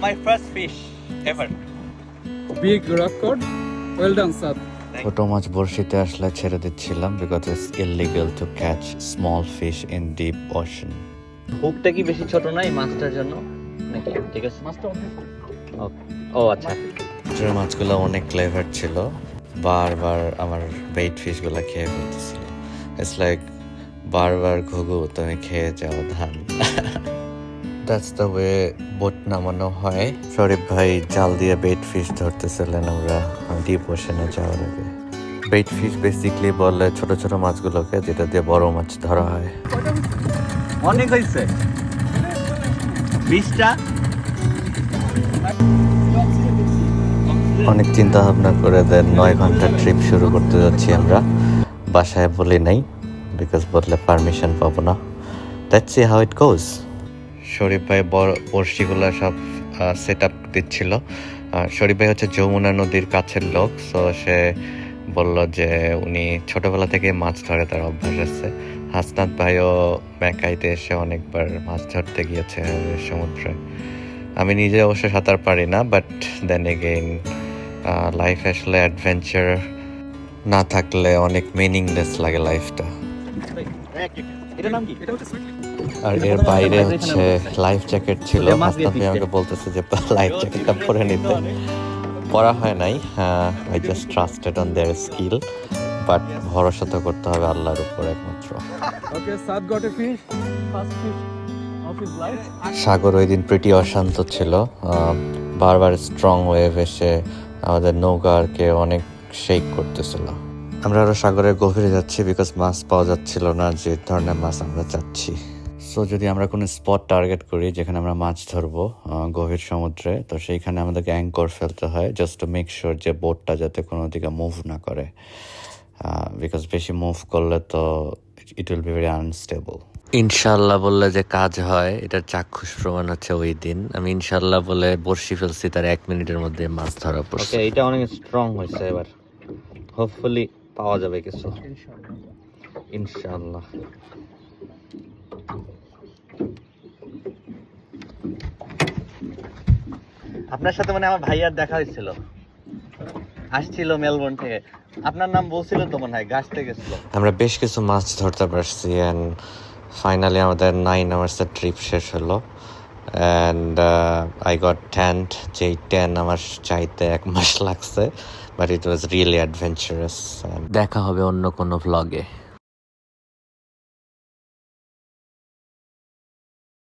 my first fish ever. Big record. Well done, sir. ছোট মাছ বড়শিতে আসলে ছেড়ে দিচ্ছিলাম because it's illegal to catch small fish in deep ocean. হুকটা কি বেশি ছোট না এই মাছটার জন্য নাকি? ঠিক আছে, মাছটা অনেক ও আচ্ছা। ছোট মাছগুলো অনেক ক্লেভার ছিল, বারবার আমার বেইট ফিশগুলো খেয়ে ফেলতেছিল। ইটস লাইক বারবার ঘুঘু তুমি খেয়ে যাও ধান। দ্যাটস দ্য ওয়ে বোট নামানো হয়। শরীফ ভাই জাল দিয়ে বেইট ফিশ ধরতেছিলেন আমরা ডিপ ওশানে যাওয়ার আগে। বেইট ফিশ বেসিক্যালি বলে ছোট ছোট মাছগুলোকে, যেটা দিয়ে বড় মাছ ধরা হয়। অনেক হয়েছে 20টা। অনেক চিন্তা ভাবনা করে দেন 9 ঘন্টার ট্রিপ শুরু করতে যাচ্ছি আমরা। বাসায় বলি নাই বিকজ বললে পারমিশন পাবো না। দ্যাটস সি হাউ ইট গোজ। শরীফ ভাই বড়শিগুলো সব সেট আপ দিচ্ছিল। শরীফ ভাই হচ্ছে যমুনা নদীর কাছের লোক, সো সে বলল যে উনি ছোটবেলা থেকে মাছ ধরে, তার অভ্যাস আছে। হাসনাত ভাইও মেকাইতে এসে অনেকবার মাছ ধরতে গিয়েছে সমুদ্রে। আমি নিজে অবশ্য সাঁতার পারি না, বাট দেন এগেইন লাইফ আসলে অ্যাডভেঞ্চার না থাকলে অনেক মিনিংলেস লাগে লাইফটা। এটার নাম কি? আর এর বাইরে হচ্ছে লাইফ জ্যাকেট ছিল। হাসনাত ভাই আমাকে বলতেছে যে লাইফ জ্যাকেটটা পরে নিতে। পরা হয় নাই, I just trusted on their skill, but ভরসা তো করতে হবে আল্লাহর উপর একমাত্র। Okay, Sad got a fish. First fish of his life. সাগর ওই দিন প্রিটি অশান্ত ছিল। বারবার স্ট্রং ওয়েভ এসে আমাদের নৌকাকে অনেক শেক করতেছিল। আমরা আরো সাগরের গভীরে যাচ্ছি বিকজ মাছ পাওয়া যাচ্ছিল না যে ধরনের মাছ আমরা চাচ্ছি। সো যদি আমরা কোনো স্পট টার্গেট করি যেখানে আমরা মাছ ধরবো গভীর সমুদ্রে, তো সেইখানে আমাদেরকে অ্যাঙ্কর ফেলতে হয় জাস্ট টু মেক শিওর যে বোটটা যাতে কোনো দিকে মুভ না করে, বিকজ বেশি মুভ করলে তো it will be very unstable. ইনশাল্লাহ বললে যে কাজ হয়, এটার চাক্ষুষ প্রমাণ হচ্ছে ওই দিন আমি ইনশাল্লাহ বলে বড়শি ফেলছি, তার 1 মিনিটের মধ্যে মাছ ধরা পড়ছে। ওকে, এটা অনেক স্ট্রং হয়েছে, এবার হোপফুলি পাওয়া যাবে কিছু ইনশাআল্লাহ। আপনার সাথে মানে আমার ভাইয়ার দেখা হয়েছিল, আসছিল মেলবোর্ন থেকে। আপনার নাম বলছিল তো মনে হয়, গাছ থেকে গেছিল। আমরা বেশ কিছু মাছ ধরতে পারছি অ্যান্ড ফাইনালি আমাদের 9 আওয়ার্সের ট্রিপ শেষ হলো। অ্যান্ড আই গট ট্যান্ট, যেই ট্যান আমার চাইতে 1 মাস লাগছে, but it was really adventurous. দেখা হবে অন্য কোনো ভ্লগে।